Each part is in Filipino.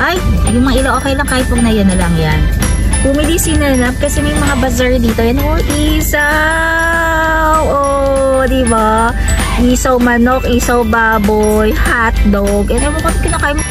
Ay, yung mga ilaw okay lang kahit pag na yan na lang yan. Bumili si Nanab kasi may mga bazaar dito. Yan, oh, isaw! Oh, diba? Isaw manok, isaw baboy, hotdog. And ewan ko kinakain mo.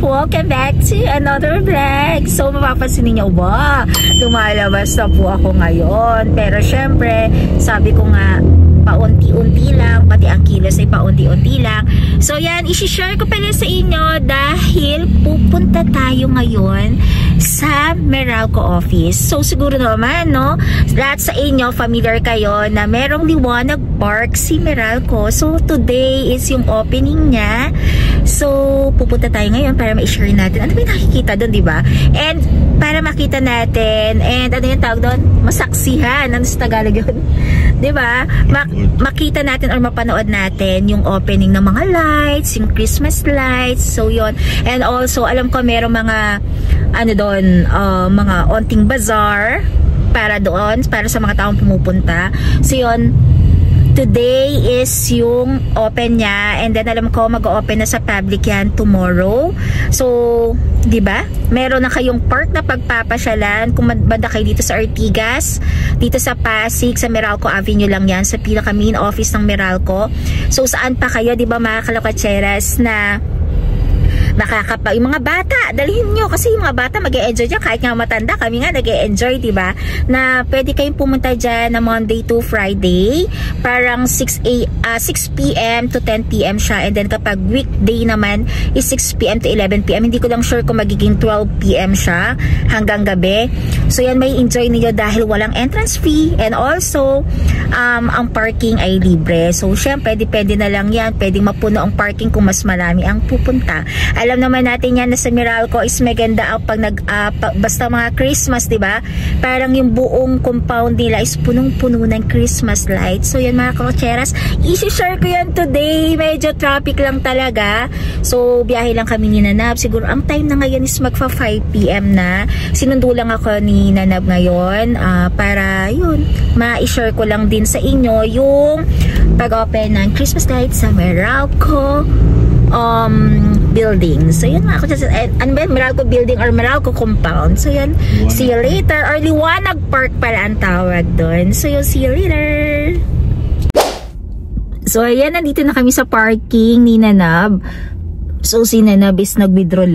Welcome back to another vlog. So, mapapansin niyo ba? Lumalabas na po ako ngayon. Pero syempre, sabi ko nga, paunti-unti lang, pati ang kilos ay paunti-unti lang. So yan, isi-share ko pala sa inyo dahil pupunta tayo ngayon sa Meralco office. So siguro naman, no, lahat sa inyo familiar kayo na merong Liwanag Park si Meralco. So today is yung opening niya. So pupunta tayo ngayon para ma-share natin ano ba yung nakikita doon, di ba? And para makita natin, and ano yung tawag doon? Masaksihan. Ano sa Tagalog yun? Di ba? Makita natin or mapanood natin yung opening ng mga lights, yung Christmas lights. So yon. And also alam ko merong mga ano doon, mga onting bazaar para doon, para sa mga taong pumupunta. So yon, today is yung open niya, and then alam ko mag-open na sa public yan tomorrow. So, di ba? Meron na kayong park na pagpapasyalan kung banda kayo dito sa Ortigas, dito sa Pasig, sa Meralco Avenue lang yan, sa pinaka main office ng Meralco. So, saan pa kayo, di ba mga kalokatseras, na nakakapag yung mga bata, dalhin nyo kasi yung mga bata mag-e-enjoy dyan, kahit nga matanda kami nga nag-e-enjoy, diba? Na pwede kayong pumunta dyan na Monday to Friday, parang 6 p.m. to 10 p.m. siya, and then kapag weekday naman is 6 p.m. to 11 p.m. Hindi ko lang sure kung magiging 12 p.m. siya hanggang gabi. So yan, may enjoy niyo dahil walang entrance fee, and also ang parking ay libre. So syempre depende na lang yan, pwedeng mapuno ang parking kung mas marami ang pupunta. Alam naman natin yan na sa Meralco is maganda pag basta mga Christmas, diba? Parang yung buong compound nila is punong-puno ng Christmas lights. So yan mga kalokatseras, isi-share ko yan today. Medyo traffic lang talaga. So biyahe lang kami ni Nanab. Siguro ang time na ngayon is magfa 5 p.m. na. Sinundo lang ako ni Nanab ngayon para yun, ma-share ko lang din sa inyo yung pag-open ng Christmas lights sa Meralco building. So yun mga kalokatseras, ano ba, Meralco building or Meralco compound. So yun, see you later, or Liwanag Park pala ang tawag doon. So yun, see you later. So ayan, nandito na kami sa parking ni Nanab. So si Nanab is nag-withdraw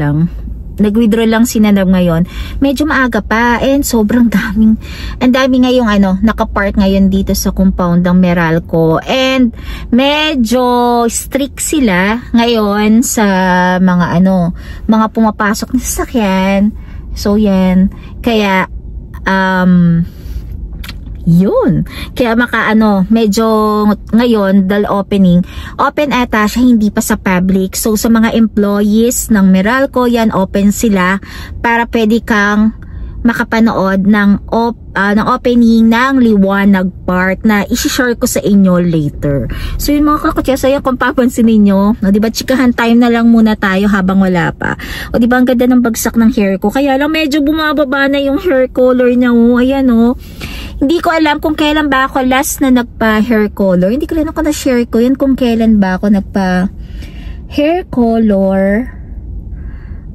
lang si Nanab ngayon. Medyo maaga pa, and sobrang daming, ang dami ngayong nakapark ngayon dito sa compound ng Meralco, and medyo strict sila ngayon sa mga mga pumapasok na sasakyan. So yan, kaya yun. Kaya medyo ngayon, dahil open ata siya, hindi pa sa public. So sa mga employees ng Meralco, yan, open sila para pwede kang makapanood ng opening ng Liwanag Park na isi-share ko sa inyo later. So yun mga kalokatseras, ayan, kung papansin ninyo, diba, chikahan time na lang muna tayo habang wala pa. O diba, ang ganda ng bagsak ng hair ko. Kaya lang medyo bumababa na yung hair color niya. Ayan Hindi ko alam kung kailan ba ako last na nagpa-hair color. Hindi ko rin ako na-share ko yan kung kailan ba ako nagpa-hair color.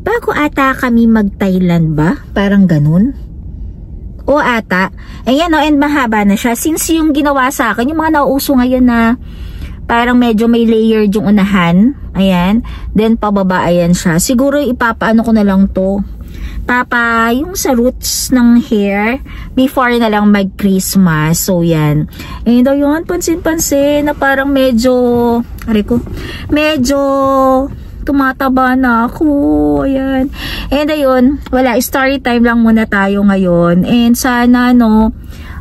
Bago ata kami mag-Thailand ba? Parang ganun. O ata. Ayan and mahaba na siya. Since yung ginawa sa akin, yung mga nauuso ngayon na parang medyo may layered yung unahan. Ayan. Then pababa, ayan siya. Siguro ipapaano ko na lang to. Yung sa roots ng hair before na lang mag-Christmas. So yan. And yun, pansin-pansin na parang medyo tumataba na ako. Ayan. And ayun, wala, story time lang muna tayo ngayon. And sana, no,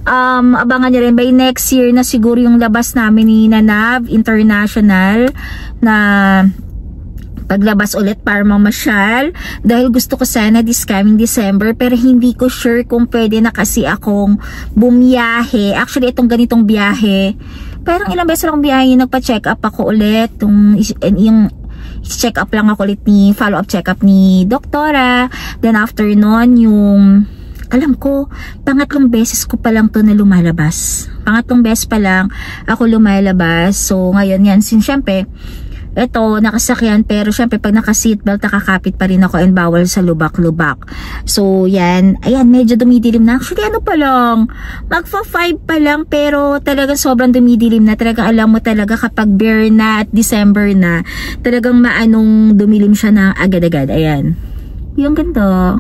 abangan nyo rin by next year na siguro yung labas namin ni Nanav International na paglabas ulit para mamasyal, dahil gusto ko sana this coming December, pero hindi ko sure kung pwede na kasi akong bumiyahe. Actually, itong ganitong biyahe, parang ilang beses akong biyahe, nagpa-check up ako ulit, yung check up lang ako ulit ni follow-up check up ni doktora. Then after nun, yung alam ko, pangatlong beses ko pa lang to na lumalabas. Pangatlong beses pa lang ako lumalabas. So ngayon yan, syempre eto, nakasakyan, pero syempre pag naka-seatbelt, nakakapit pa rin ako and bawal sa lubak-lubak. So, yan. Ayan, medyo dumidilim na. Actually, ano pa lang, magfa-5 pa lang, pero talagang sobrang dumidilim na. Talagang alam mo talaga kapag bear na at December na, talagang maanong dumilim siya na agad-agad. Ayan. Yung ganda.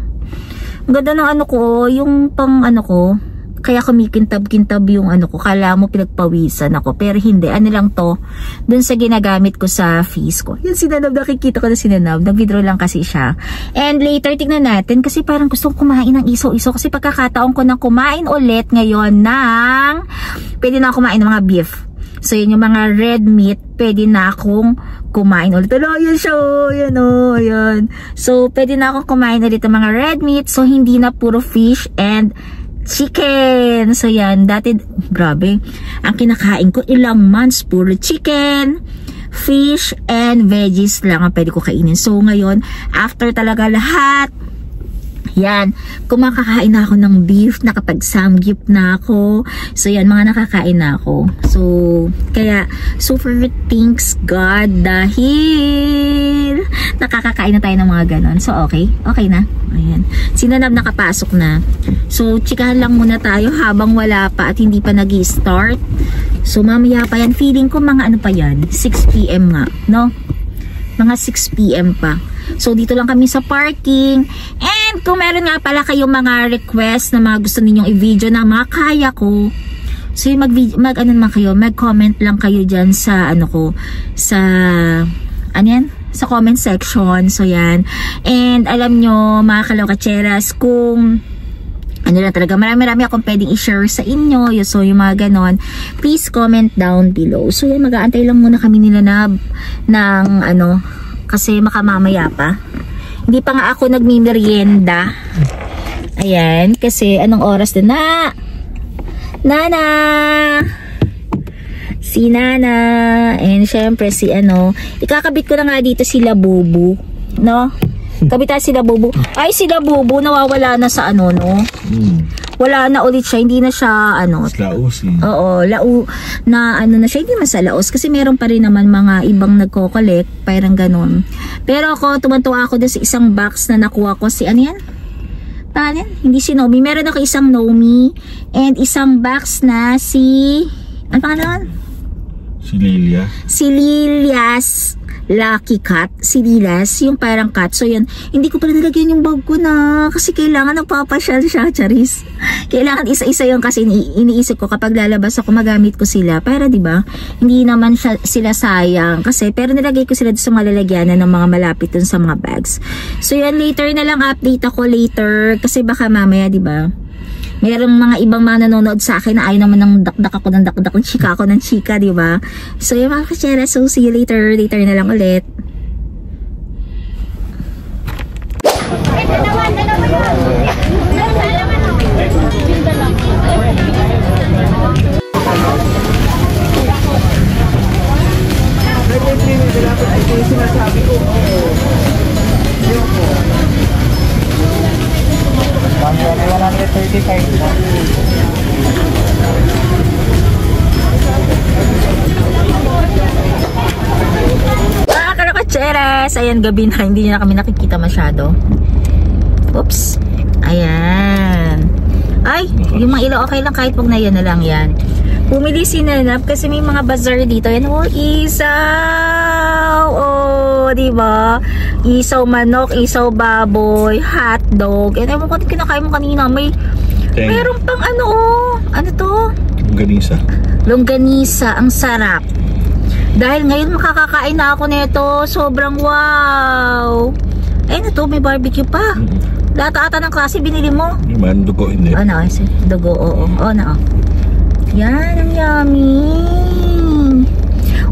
Ang ganda ng ano ko, yung pang ano ko, kaya kumikintab-kintab yung ano ko. Kala mo pinagpawisan ako. Pero hindi. Ano lang to. Dun sa ginagamit ko sa face ko. Yung sinanab. Nakikita ko na sinanab. Nag-withdraw lang kasi siya. And later, tignan natin. Kasi parang gusto kong kumain ng iso-iso. Kasi pagkakataon ko nang kumain ulit ngayon ng pwede na kumain ng mga beef. So yun yung mga red meat. Pwede na akong kumain ulit. Ano, yun siya. Yan o. Yan. So pwede na akong kumain ulit ng mga red meat. So hindi na puro fish and chicken. So yan, dati grabe, ang kinakain ko ilang months puro chicken, fish and veggies lang ang pwede ko kainin. So ngayon, after talaga lahat yan, kumakakain na ako ng beef, nakapag-samgyup na ako. So yan, mga nakakain na ako. So, kaya super thanks God dahil nakakakain na tayo ng mga ganon. So okay, okay na. Ayan, sinanab nakapasok na. So chikahan lang muna tayo habang wala pa at hindi pa nag-i-start. So mamaya pa yan, feeling ko mga ano pa yan, 6 PM nga, no? Mga 6 PM pa. So dito lang kami sa parking. And kung meron nga pala kayong mga request na mga gusto ninyong i-video na mga kaya ko, so ano naman kayo, mag-comment lang kayo dyan sa ano ko, sa ano yan? Sa comment section. So yan. And alam nyo mga kalokatseras, kung ano lang talaga, marami akong pwedeng i-share sa inyo. So yung mga ganon, please comment down below. So yan, mag-aantay lang muna kami nila ng ano, kasi makamamaya pa. Hindi pa nga ako nagmimerienda. Ayan, kasi anong oras na? Nana! Si Nana. And syempre si ano, ikakabit ko na nga dito si Labubu, no? Kabitan si Labubu. Ay, si Labubu nawawala na sa ano, no? Wala na ulit siya, hindi na siya ano. Laos eh. Oo, na ano na siya, hindi man sa laos kasi meron pa rin naman mga ibang nagko-collect, parang ganun. Pero ako, tumantuwa ako doon sa isang box na nakuha ko si ano yan? Paano yan? Hindi si Nomi. Meron ako isang Nomi and isang box na si ano pangalan? Si Lilia. Si Lilia's Lucky Cat. Si Lilas, yung parang cat. So yan, hindi ko pala nilagyan yung bag ko na kasi kailangan nagpapasyal siya, charis. Kailangan isa-isa yung kasi iniisip ko kapag lalabas ako magamit ko sila para 'di ba? Hindi naman sila sayang kasi pero nilagay ko sila sa mga lalagyanan ng mga malapit dun sa mga bags. So yan, later na lang update ako later kasi baka mamaya 'di ba? Merong mga ibang mga nanonood sa akin na ayaw naman ng dakdak ako ng dakdak, chika ako ng chika, di ba? So yung mga kasyera, so see you later na lang ulit. Sinasabi ko, may 135 na. Kalakatseres! Ayan, gabi na. Hindi na kami nakikita masyado. Oops. Ayan. Ay, yung mga ilaw okay lang kahit wag na yan na lang yan. Pumili si Nanap kasi may mga bazaar dito. Yan, oh, isaw! Oh, diba? Isaw manok, isaw baboy, hotdog. And ewan ko din kinakain mo kanina. Meron pang ano, oh. Ano to? Longganisa. Longganisa. Ang sarap. Dahil ngayon makakakain na ako nito. Sobrang wow. Eh na to, may barbecue pa. Lahat ata ng klase binili mo. Yung dugo, hindi. Na, dugo, oo. Na. Yan, ang yummy.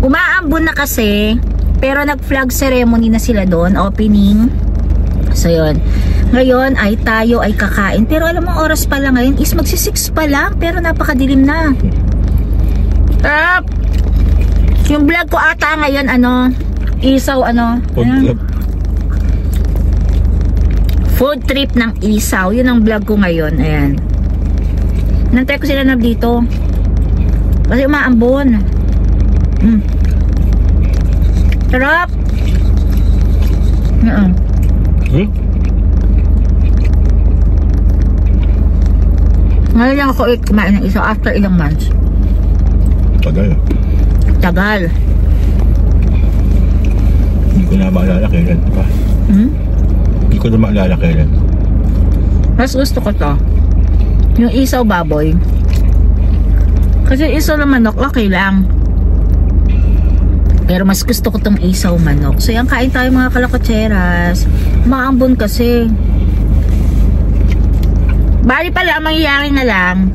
Umaambon na kasi, pero nag-flag ceremony na sila doon, opening. So yun. Ngayon ay tayo ay kakain. Pero alam mo, oras pa lang ngayon is magsi-6 pa lang, pero napakadilim na. Yung vlog ko ata ngayon, isaw, food trip ng isaw. Yun ang vlog ko ngayon. Ayan. Nantay ko sila na dito. Kasi umaambon. Sarap. Ngayon lang ako kumain ng isaw after ilang months. Tagal. Hindi ko na maalala kailan pa. Hindi ko na maalala kailan. Mas gusto ko to. Yung isaw baboy. Kasi isaw na manok, okay lang. Pero mas gusto ko tong isaw manok. So yan, kain tayo mga kalakotseras. Maambon kasi. Bali pala, ang mangyayari na lang,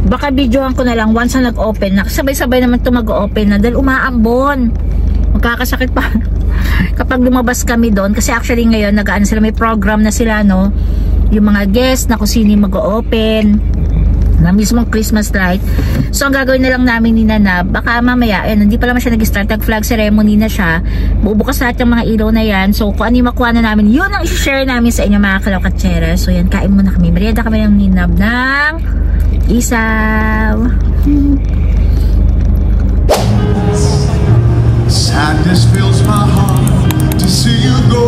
baka videohan ko na lang once na nag-open na. Sabay-sabay naman ito mag-open na dahil umaambon. Magkakasakit pa kapag lumabas kami doon. Kasi actually ngayon, nag-ano sila, may program na sila, no? Yung mga guests na kung sino yung mag-open na mismong Christmas light. So ang gagawin na lang namin ni Nana, baka mamaya, hindi pa naman siya nag-start, nag-flag ceremony na siya, bubukas lahat yung mga ilaw na yan. So kung ano yung makuha na namin, yun ang i-share namin sa inyo mga kalokatsyera. So yan, kain muna kami, merienda kami ng ninab ng isaw. Sadness fills my heart to see you go.